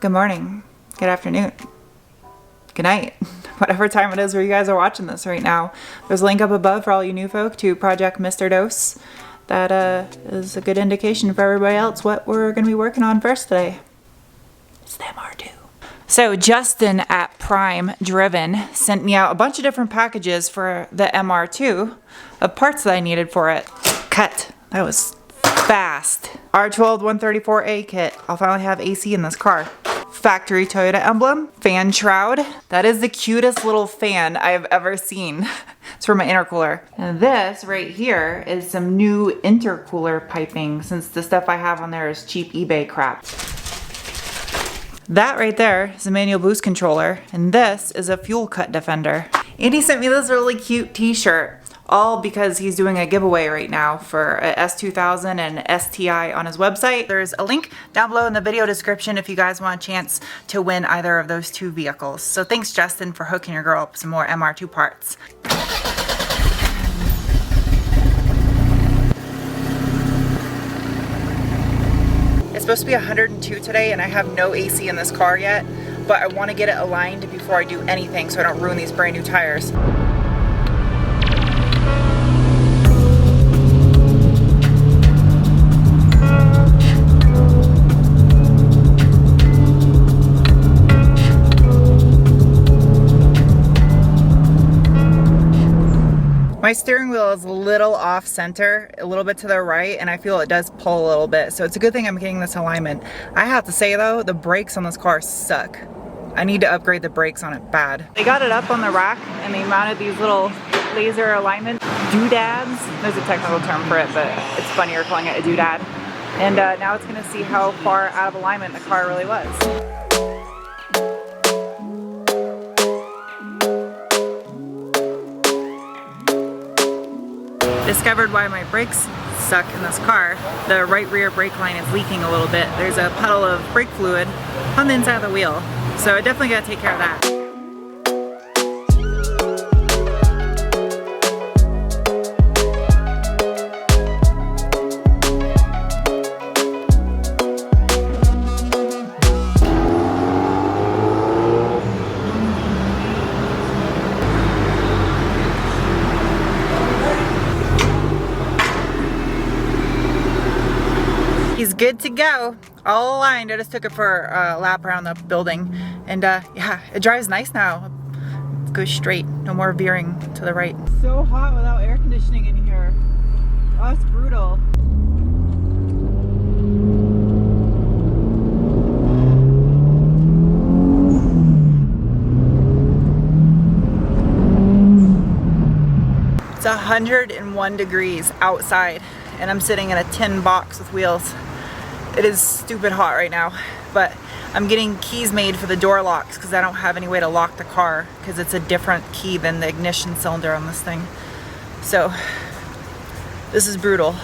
good morning, good afternoon, good night, whatever time it is where you guys are watching this right now. There's a link up above for all you new folk to Project Mr. Dose. That is a good indication for everybody else what we're going to be working on first today. It's the MR2. So Justin at Prime Driven sent me out a bunch of different packages for the MR2 of parts that I needed for it. Cut. That was fast. R12 134A kit. I'll finally have AC in this car. Factory Toyota emblem. Fan shroud. That is the cutest little fan I have ever seen. It's for my intercooler. And this right here is some new intercooler piping, since the stuff I have on there is cheap eBay crap. That right there is a manual boost controller, and this is a fuel cut defender. And he sent me this really cute t-shirt, all because he's doing a giveaway right now for a S2000 and STI on his website. There's a link down below in the video description if you guys want a chance to win either of those two vehicles. So thanks, Justin, for hooking your girl up some more MR2 parts. It's supposed to be 102 today, and I have no AC in this car yet, but I want to get it aligned before I do anything so I don't ruin these brand new tires. My steering wheel is a little off center, a little bit to the right, and I feel it does pull a little bit, so it's a good thing I'm getting this alignment. I have to say though, the brakes on this car suck. I need to upgrade the brakes on it bad. They got it up on the rack and they mounted these little laser alignment doodads. There's a technical term for it, but it's funnier calling it a doodad. And now it's gonna see how far out of alignment the car really was. Discovered why my brakes suck in this car. The right rear brake line is leaking a little bit. There's a puddle of brake fluid on the inside of the wheel. So I definitely gotta take care of that. He's good to go, all aligned. I just took it for a lap around the building, and yeah, it drives nice now. It goes straight, no more veering to the right. It's so hot without air conditioning in here. Oh, it's brutal. It's 101 degrees outside, and I'm sitting in a tin box with wheels. It is stupid hot right now, but I'm getting keys made for the door locks because I don't have any way to lock the car because it's a different key than the ignition cylinder on this thing. So this is brutal.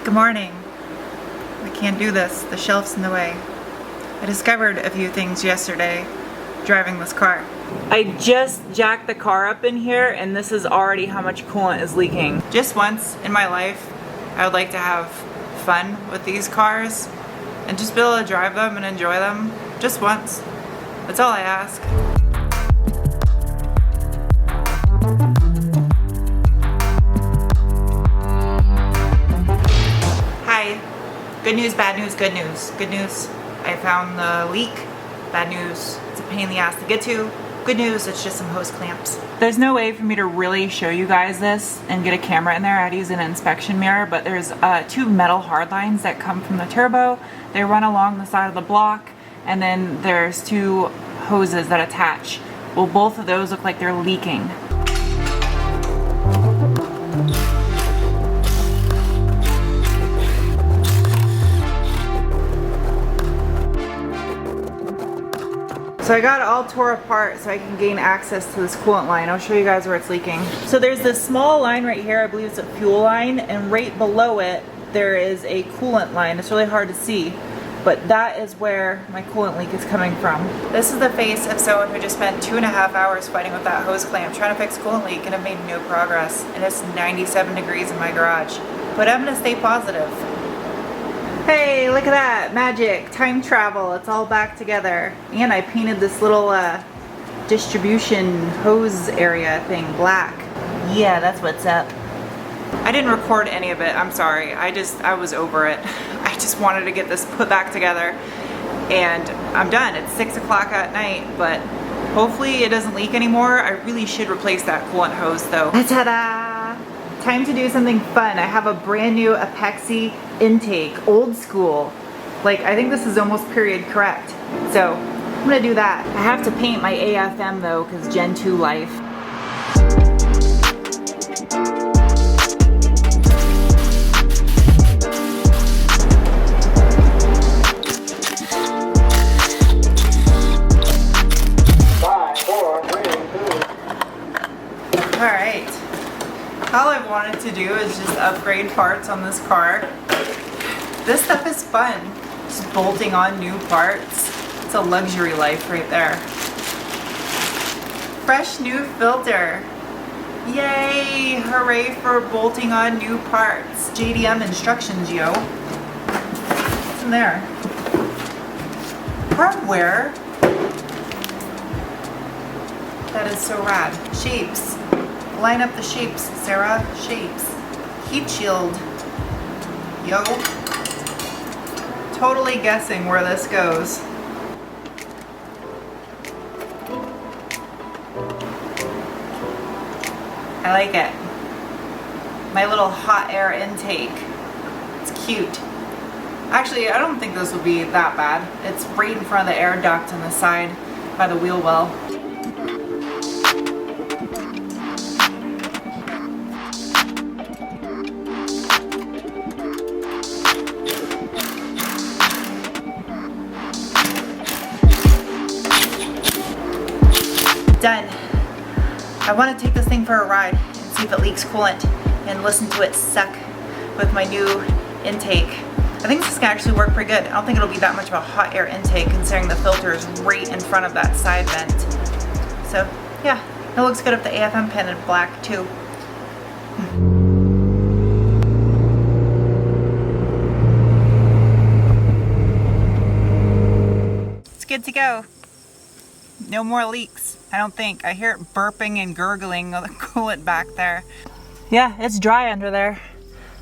Good morning. I can't do this. The shelf's in the way. I discovered a few things yesterday driving this car. I just jacked the car up in here, and this is already how much coolant is leaking. Just once in my life, I would like to have fun with these cars and just be able to drive them and enjoy them just once. That's all I ask. Hi. Good news, bad news, good news. Good news, I found the leak. Bad news, it's a pain in the ass to get to. Good news, it's just some hose clamps. There's no way for me to really show you guys this and get a camera in there. I had to use an inspection mirror, but there's two metal hard lines that come from the turbo. They run along the side of the block, and then there's two hoses that attach. Well, both of those look like they're leaking. So I got it all tore apart so I can gain access to this coolant line. I'll show you guys where it's leaking. So there's this small line right here, I believe it's a fuel line, and right below it there is a coolant line. It's really hard to see. but that is where my coolant leak is coming from. This is the face of someone who just spent 2.5 hours fighting with that hose clamp trying to fix coolant leak and have made no progress. And it's 97 degrees in my garage. But I'm gonna stay positive. Hey, look at that, magic, time travel, it's all back together. And I painted this little distribution hose area thing black. Yeah, that's what's up. I didn't record any of it, I'm sorry. I was over it. I just wanted to get this put back together and I'm done. It's 6 o'clock at night, but hopefully it doesn't leak anymore. I really should replace that coolant hose though. Ta-da! Time to do something fun. I have a brand new Apexi intake, old school. Like, I think this is almost period correct. So I'm gonna do that. I have to paint my AFM though, because Gen 2 life. Alright, all I wanted to do is just upgrade parts on this car. This stuff is fun, just bolting on new parts. It's a luxury life right there. Fresh new filter. Yay, hooray for bolting on new parts. JDM instructions, yo. What's in there? Hardware? That is so rad. Shapes. Line up the shapes, Sarah. Shapes. Heat shield. Yo. Totally guessing where this goes. I like it. My little hot air intake. It's cute. Actually, I don't think this will be that bad. It's right in front of the air duct on the side by the wheel well. Done. I want to take this thing for a ride and see if it leaks coolant and listen to it suck with my new intake. I think this is gonna actually work pretty good. I don't think it'll be that much of a hot air intake considering the filter is right in front of that side vent. So yeah, it looks good if the AFM painted black too. It's good to go. No more leaks, I don't think. I hear it burping and gurgling on the coolant back there. Yeah, it's dry under there.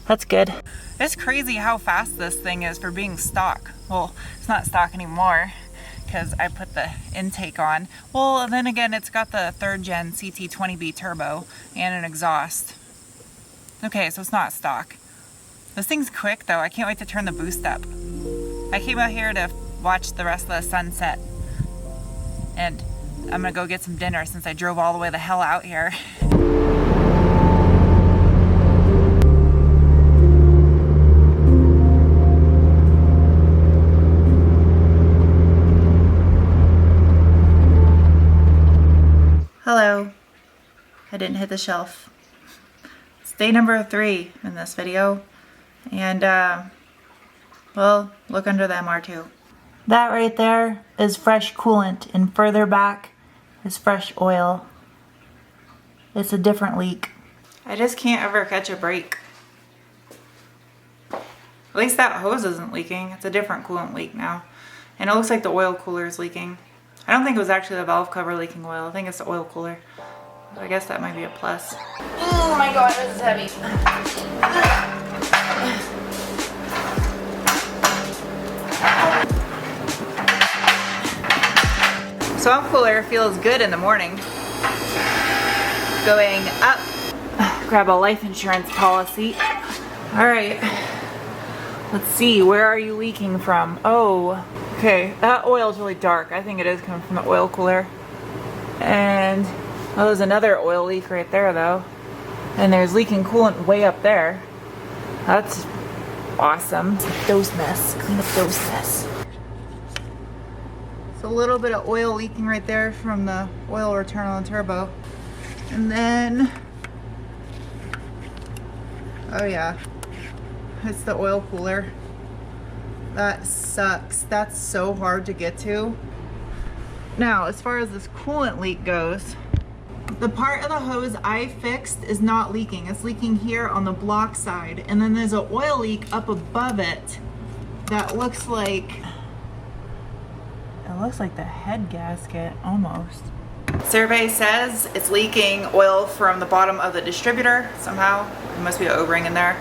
That's good. It's crazy how fast this thing is for being stock. Well, it's not stock anymore because I put the intake on. Well, then again, it's got the 3rd gen CT20B turbo and an exhaust. Okay, so it's not stock. This thing's quick though. I can't wait to turn the boost up. I came out here to watch the rest of the sunset. And I'm gonna go get some dinner since I drove all the way the hell out here. Hello. I didn't hit the shelf. It's day number 3 in this video. And well, look under the MR2. That right there is fresh coolant, and further back is fresh oil. It's a different leak. I just can't ever catch a break. At least that hose isn't leaking. It's a different coolant leak now. And it looks like the oil cooler is leaking. I don't think it was actually the valve cover leaking oil. I think it's the oil cooler. So I guess that might be a plus. Oh my god, this is heavy. Swamp cooler feels good in the morning. Going up. Grab a life insurance policy. Alright. Let's see, where are you leaking from? Oh, okay, that oil is really dark. I think it is coming from the oil cooler. And, oh, there's another oil leak right there though. And there's leaking coolant way up there. That's awesome. Dose mess, clean up dose mess. A little bit of oil leaking right there from the oil return on the turbo. And then, oh yeah, it's the oil cooler. That sucks. That's so hard to get to. Now, as far as this coolant leak goes, the part of the hose I fixed is not leaking. It's leaking here on the block side. And then there's an oil leak up above it that looks like, the head gasket almost. Survey says it's leaking oil from the bottom of the distributor somehow. There must be an O-ring in there.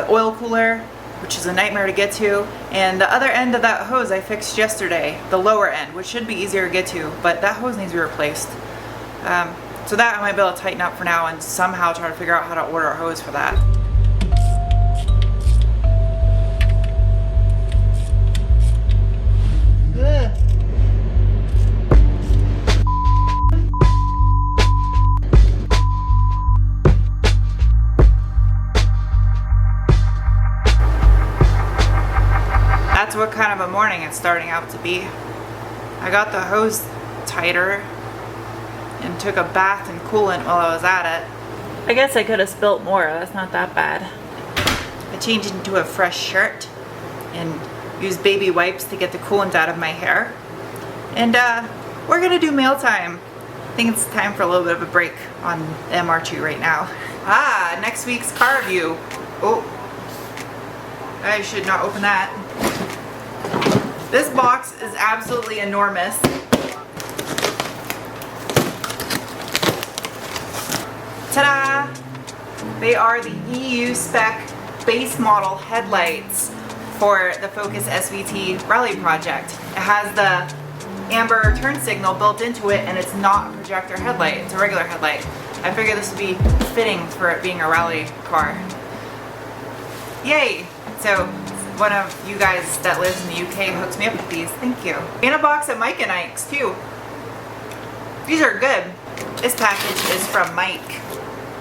Oil cooler, which is a nightmare to get to. And the other end of that hose I fixed yesterday, the lower end, which should be easier to get to, but that hose needs to be replaced. So that I might be able to tighten up for now and somehow try to figure out how to order a hose for that. Ugh. That's what kind of a morning it's starting out to be. I got the hose tighter and took a bath in coolant while I was at it. I guess I could have spilt more, that's not that bad. I changed into a fresh shirt and used baby wipes to get the coolant out of my hair. And we're gonna do mail time. I think it's time for a little bit of a break on MR2 right now. Next week's car review. Oh, I should not open that. This box is absolutely enormous. Ta-da! They are the EU spec base model headlights for the Focus SVT rally project. It has the amber turn signal built into it, and it's not a projector headlight, it's a regular headlight. I figured this would be fitting for it being a rally car. Yay! So one of you guys that lives in the UK hooks me up with these, thank you. And a box of Mike and Ike's too. These are good. This package is from Mike.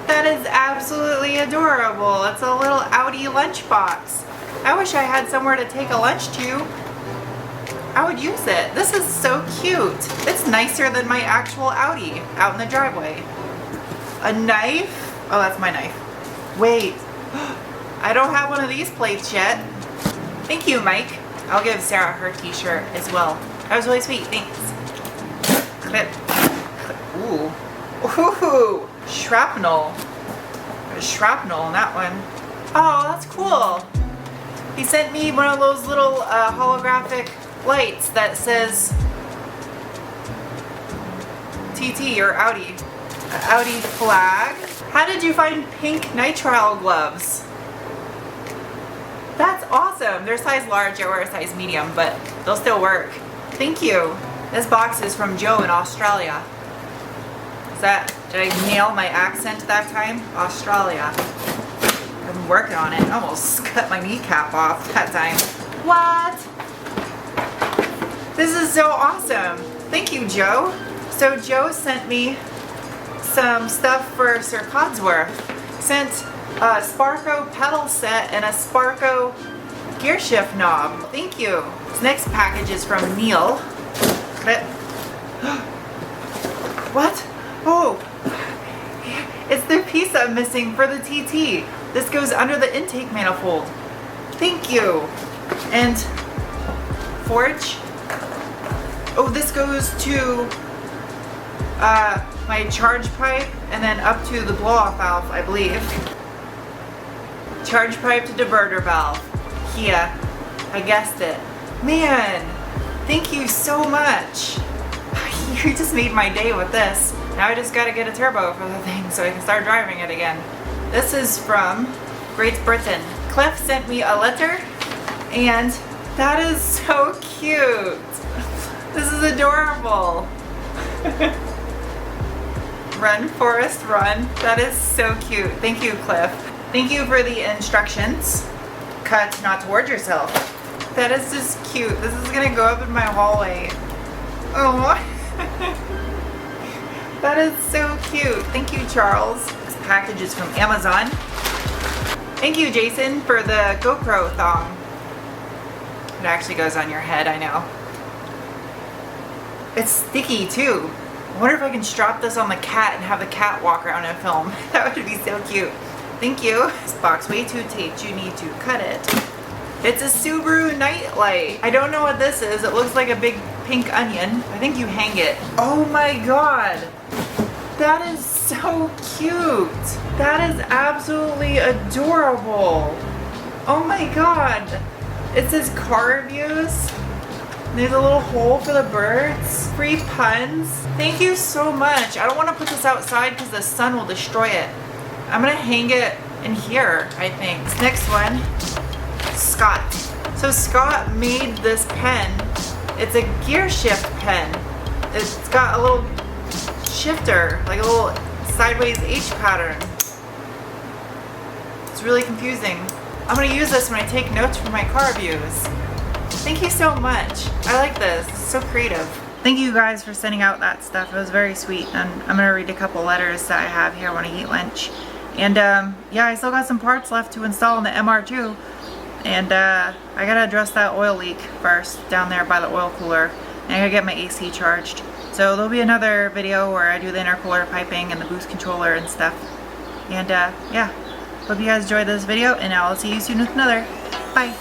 That is absolutely adorable. It's a little Audi lunchbox. I wish I had somewhere to take a lunch to. I would use it. This is so cute. It's nicer than my actual Audi out in the driveway. A knife? Oh, that's my knife. Wait, I don't have one of these plates yet. Thank you, Mike. I'll give Sarah her t-shirt as well. That was really sweet, thanks. Clip. Ooh. Ooh. Shrapnel. There's shrapnel in that one. Oh, that's cool. He sent me one of those little holographic lights that says TT or Audi. Audi flag. How did you find pink nitrile gloves? That's awesome. They're size large. I wear a size medium, but they'll still work. Thank you. This box is from Joe in Australia. Did I nail my accent that time? Australia. I've been working on it. I almost cut my kneecap off that time. What? This is so awesome. Thank you, Joe. So Joe sent me some stuff for Sir Codsworth. Sent a Sparco pedal set and a Sparco gear shift knob. Thank you. This next package is from Neil. What? Oh, it's the piece I'm missing for the TT. This goes under the intake manifold. Thank you. And forge. Oh, this goes to my charge pipe and then up to the blow-off valve, I believe. Charge pipe to diverter valve. Here, I guessed it. Man, thank you so much. You just made my day with this. Now I just gotta get a turbo for the thing so I can start driving it again. This is from Great Britain. Cliff sent me a letter, and that is so cute. This is adorable. Run, Forrest, run. That is so cute. Thank you, Cliff. Thank you for the instructions. Cut not toward yourself. That is just cute. This is gonna go up in my hallway. Oh. That is so cute. Thank you, Charles. This package is from Amazon. Thank you, Jason, for the GoPro thong. It actually goes on your head, I know. It's sticky too. I wonder if I can strap this on the cat and have the cat walk around and film. That would be so cute. Thank you. This box way too taped. You need to cut it. It's a Subaru nightlight. I don't know what this is. It looks like a big pink onion. I think you hang it. Oh my god. That is so cute. That is absolutely adorable. Oh my god. It says car reviews. There's a little hole for the birds. Free puns. Thank you so much. I don't want to put this outside because the sun will destroy it. I'm gonna hang it in here, I think. This next one, Scott. So Scott made this pen. It's a gear shift pen. It's got a little shifter, like a little sideways H pattern. It's really confusing. I'm gonna use this when I take notes for my car reviews. Thank you so much. I like this. It's so creative. Thank you guys for sending out that stuff. It was very sweet. And I'm gonna read a couple letters that I have here when I eat lunch. And yeah, I still got some parts left to install in the MR2. And I gotta address that oil leak first down there by the oil cooler. And I gotta get my AC charged. So there'll be another video where I do the intercooler piping and the boost controller and stuff. And yeah, hope you guys enjoyed this video, and I'll see you soon with another. Bye.